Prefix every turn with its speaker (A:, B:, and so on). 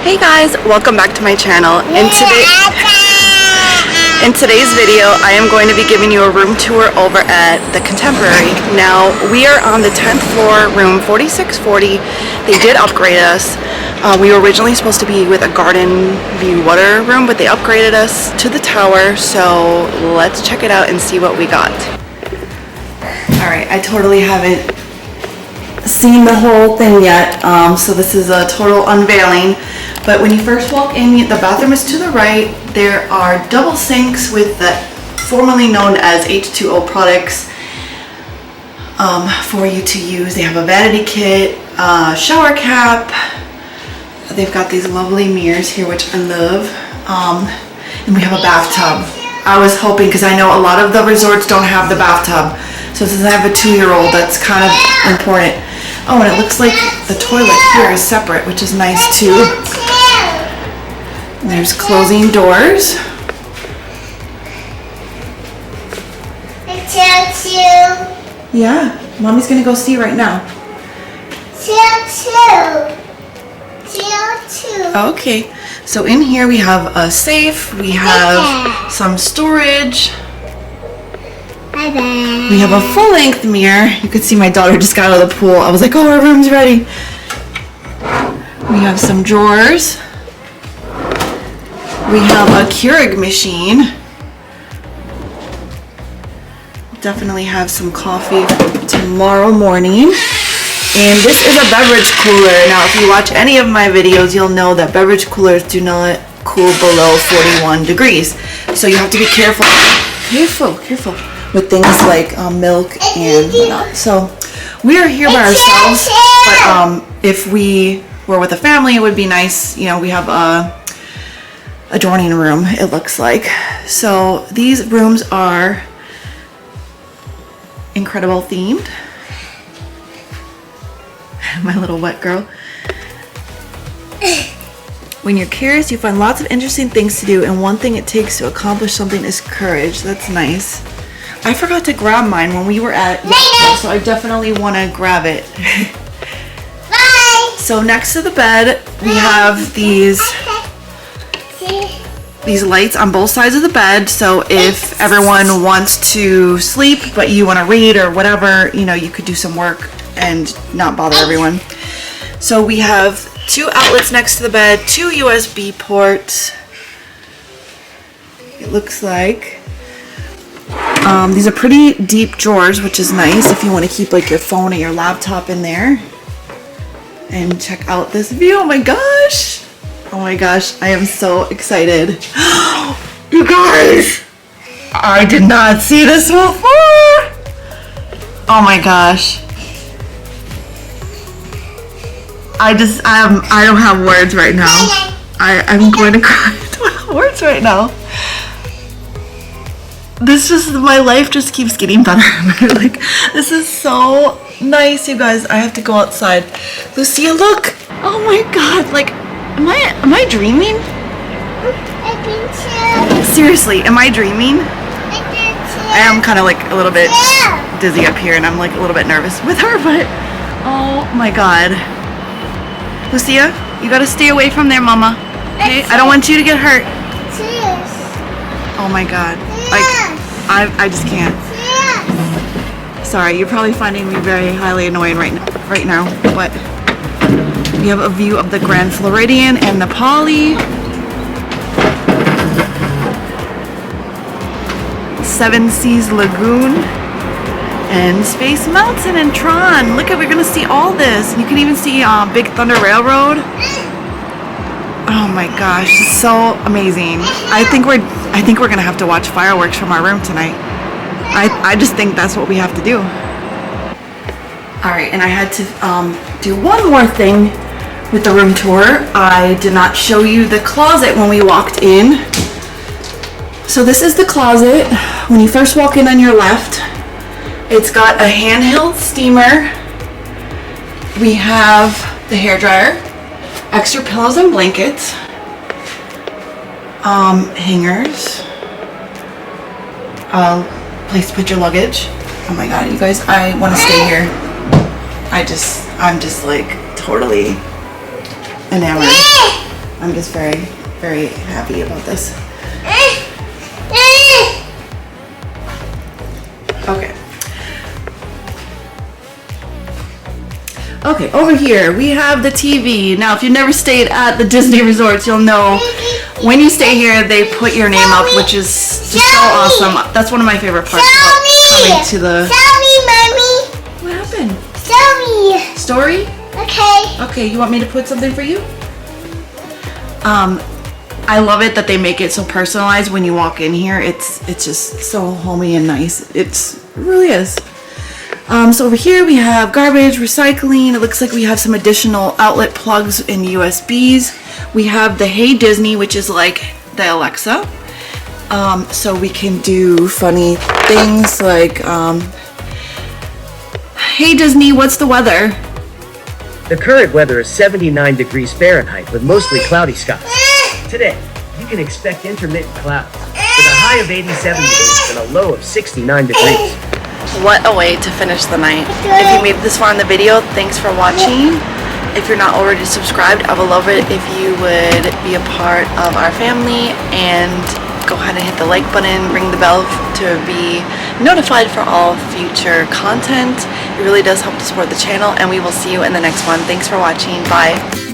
A: Hey guys, welcome back to my channel. In today's video, I am going to be giving you a room tour over at the Contemporary. Now, we are on the 10th floor, room 4640. They did upgrade us. We were originally supposed to be with a garden view water room, but they upgraded us to the tower, so let's check it out and see what we got. Alright, I totally haven't seen the whole thing yet, so this is a total unveiling. But when you first walk in, the bathroom is to the right. There are double sinks with the formerly known as H2O products for you to use. They have a vanity kit, shower cap. They've got these lovely mirrors here, which I love. And we have a bathtub. I was hoping, because I know a lot of the resorts don't have the bathtub. So since I have a 2-year-old, that's kind of important. Oh, and it looks like the toilet here is separate, which is nice too. And there's closing doors. Yeah, Mommy's gonna go see right now. Okay, so in here we have a safe, we have some storage. We have a full-length mirror. You could see my daughter just got out of the pool. I was like, oh, our room's ready. We have some drawers. We have a Keurig machine. Definitely have some coffee tomorrow morning. And this is a beverage cooler. Now, if you watch any of my videos, you'll know that beverage coolers do not cool below 41 degrees. So you have to be careful. Careful. With things like milk and whatnot. So we are here by ourselves, but if we were with a family, it would be nice. You know, we have a adjoining room, it looks like. So these rooms are incredible themed. My little wet girl. When you're curious, you find lots of interesting things to do, and one thing it takes to accomplish something is courage. That's nice. I forgot to grab mine when we were at so I definitely want to grab it. Bye. So next to the bed, we have these lights on both sides of the bed. So if everyone wants to sleep, but you want to read or whatever, you know, you could do some work and not bother everyone. So we have 2 outlets next to the bed, 2 USB ports. It looks like. These are pretty deep drawers, which is nice if you want to keep like your phone or your laptop in there. And check out this view. Oh my gosh, I am so excited. You guys, I did not see this before. Oh my gosh, I don't have words right now. I'm going to cry. I don't have words right now. My life just keeps getting better. Like, this is so nice, you guys. I have to go outside. Lucia, look. Oh my God. Like, am I dreaming?
B: I think so.
A: Seriously, am I dreaming?
B: I think so.
A: I am kind of like a little bit dizzy up here, and I'm like a little bit nervous with her, but oh my God. Lucia, you gotta stay away from there, Mama. Okay? I don't want you to get hurt.
B: Cheers.
A: Oh my God. Like, I just can't. Sorry, you're probably finding me very highly annoying right now, but we have a view of the Grand Floridian and the Poly. 7 Seas Lagoon and Space Mountain and Tron. Look, we're gonna see all this. You can even see Big Thunder Railroad. Oh my gosh, it's so amazing. I think we're gonna have to watch fireworks from our room tonight. I just think that's what we have to do. Alright, and I had to do one more thing with the room tour. I did not show you the closet when we walked in. So this is the closet. When you first walk in on your left, it's got a handheld steamer. We have the hairdryer, extra pillows and blankets, hangers, place to put your luggage. Oh my God, you guys, I want to stay here. I'm just like totally enamored. I'm just very, very happy about this. Okay. Okay, over here we have the TV. Now, if you've never stayed at the Disney resorts, you'll know when you stay here, they put your name up, which is just so awesome. That's one of my favorite parts about coming to the...
B: Tell me, Mommy.
A: What happened?
B: Tell me.
A: Story?
B: Okay.
A: Okay, you want me to put something for you? I love it that they make it so personalized when you walk in here. It's just so homey and nice. It really is. So over here we have garbage, recycling. It looks like we have some additional outlet plugs and USBs. We have the Hey Disney, which is like the Alexa. So we can do funny things like, Hey Disney, what's the weather?
C: The current weather is 79 degrees Fahrenheit with mostly cloudy skies. Today, you can expect intermittent clouds with a high of 87 degrees and a low of 69 degrees.
A: What a way to finish the night. If you made it this far in the video, thanks for watching. If you're not already subscribed, I would love it if you would be a part of our family and go ahead and hit the like button, ring the bell to be notified for all future content. It really does help to support the channel, and we will see you in the next one. Thanks for watching. Bye.